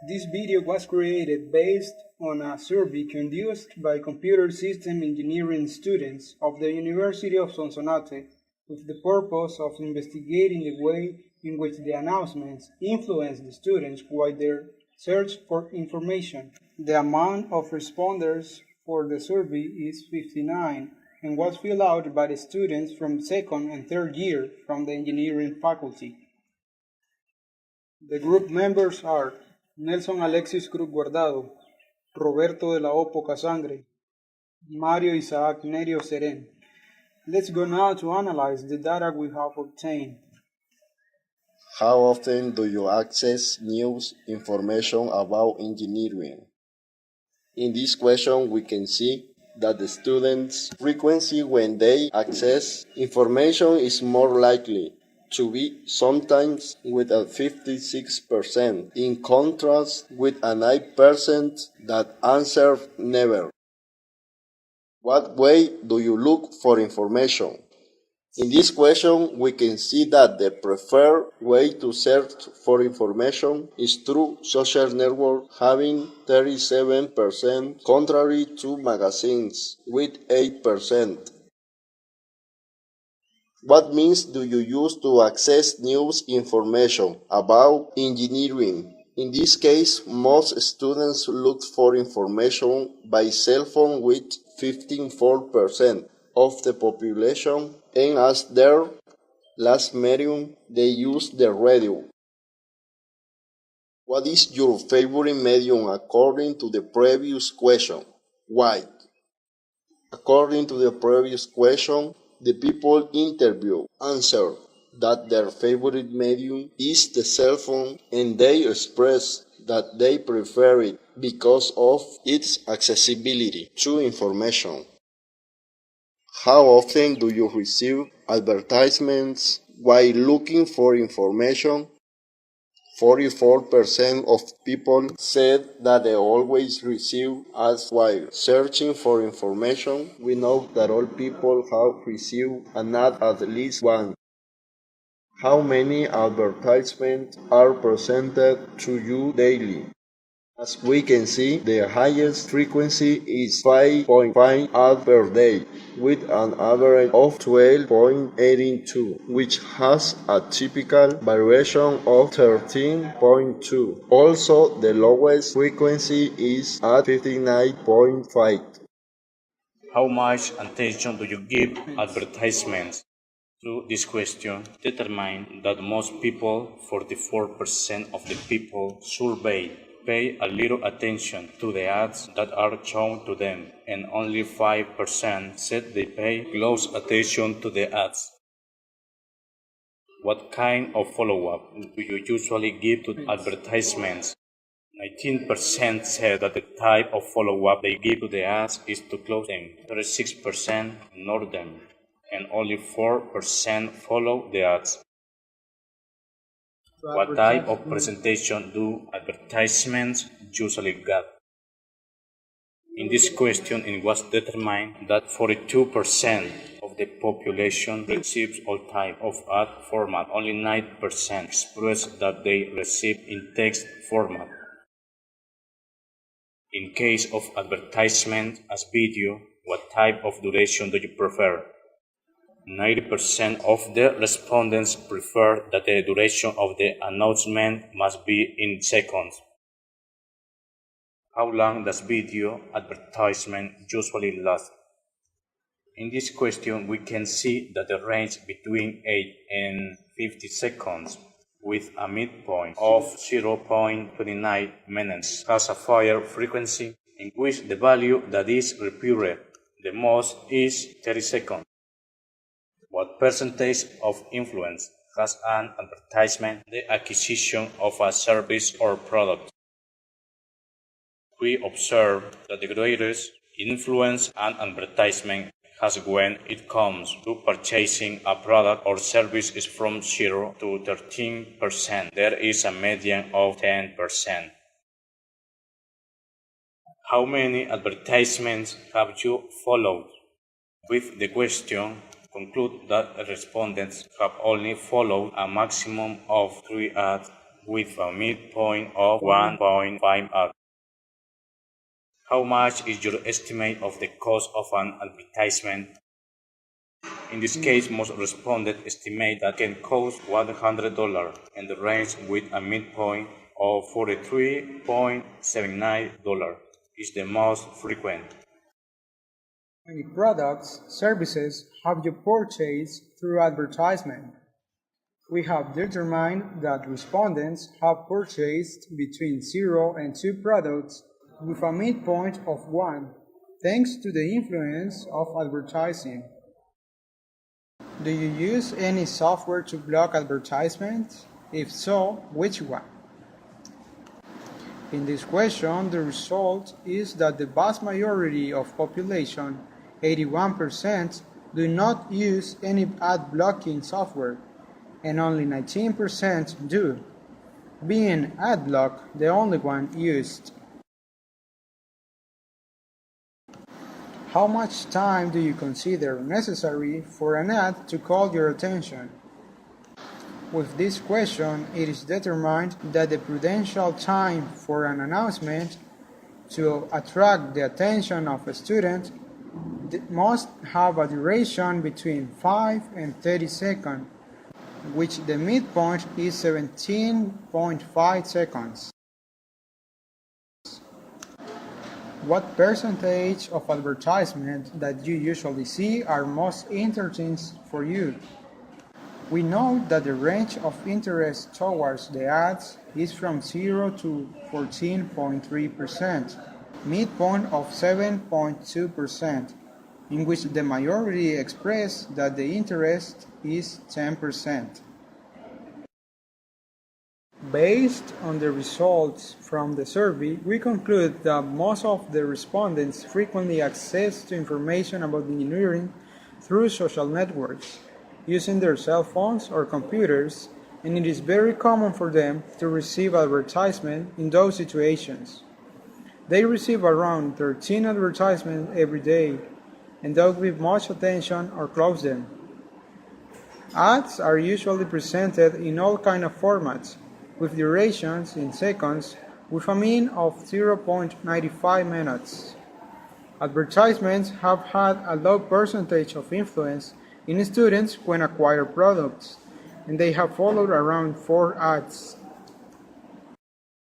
This video was created based on a survey conducted by computer system engineering students of the University of Sonsonate with the purpose of investigating the way in which the announcements influence the students while they search for information. The amount of responders for the survey is 59 and was filled out by the students from second and third year from the engineering faculty. The group members are Nelson Alexis CRUZ Guardado, Roberto de la O POCASANGRE, Mario Isaac NERIO Seren. Let's go now to analyze the data we have obtained. How often do you access news information about engineering? In this question, we can see that the students' frequency when they access information is more likely to be sometimes with a 56%, in contrast with a 9% that answered never. What way do you look for information? In this question, we can see that the preferred way to search for information is through social networks, having 37%, contrary to magazines with 8%. What means do you use to access news information about engineering? In this case, most students look for information by cell phone with 15.4% of the population, and as their last medium, they use the radio. What is your favorite medium according to the previous question? Why? According to the previous question, the people interviewed answered that their favorite medium is the cell phone, and they expressed that they prefer it because of its accessibility to information. How often do you receive advertisements while looking for information? 44% of people said that they always receive ads while searching for information. We know that all people have received an ad at least once. How many advertisements are presented to you daily? As we can see, the highest frequency is 5.5 ads per day, with an average of 12.82, which has a typical variation of 13.2. Also, the lowest frequency is at 59.5. How much attention do you give advertisements? Through this question, determine that most people, 44% of the people surveyed, pay a little attention to the ads that are shown to them, and only 5% said they pay close attention to the ads. What kind of follow-up do you usually give to advertisements? 19% said that the type of follow-up they give to the ads is to close them, 36% ignore them, and only 4% follow the ads. What type of presentation do advertisements usually get? In this question, it was determined that 42% of the population receives all types of ad format. Only 9% expressed that they receive in text format. In case of advertisement as video, what type of duration do you prefer? 90% of the respondents prefer that the duration of the announcement must be in seconds. How long does video advertisement usually last? In this question, we can see that the range between 8 and 50 seconds, with a midpoint of 0.29 minutes, has a higher frequency, in which the value that is repeated the most is 30 seconds. What percentage of influence has an advertisement in the acquisition of a service or product? We observe that the greatest influence an advertisement has when it comes to purchasing a product or service is from 0 to 13%. There is a median of 10%. How many advertisements have you followed? With the question, conclude that respondents have only followed a maximum of 3 ads with a midpoint of 1.5 ads. How much is your estimate of the cost of an advertisement? In this case, most respondents estimate that can cost $100, and the range with a midpoint of $43.79 is the most frequent. How many products, services have you purchased through advertisement? We have determined that respondents have purchased between 0 and 2 products with a midpoint of 1, thanks to the influence of advertising. Do you use any software to block advertisements? If so, which one? In this question, the result is that the vast majority of population, 81%, do not use any ad blocking software, and only 19% do, being AdBlock the only one used. How much time do you consider necessary for an ad to call your attention? With this question, it is determined that the prudential time for an announcement to attract the attention of a student must have a duration between 5 and 30 seconds, which the midpoint is 17.5 seconds. What percentage of advertisements that you usually see are most interesting for you? We know that the range of interest towards the ads is from 0 to 14.3%, midpoint of 7.2%, in which the majority express that the interest is 10%. Based on the results from the survey, we conclude that most of the respondents frequently access to information about engineering through social networks, using their cell phones or computers, and it is very common for them to receive advertisements in those situations. They receive around 13 advertisements every day, and don't give much attention or close them. Ads are usually presented in all kinds of formats, with durations in seconds, with a mean of 0.95 minutes. Advertisements have had a low percentage of influence in students when acquire products, and they have followed around 4 ads.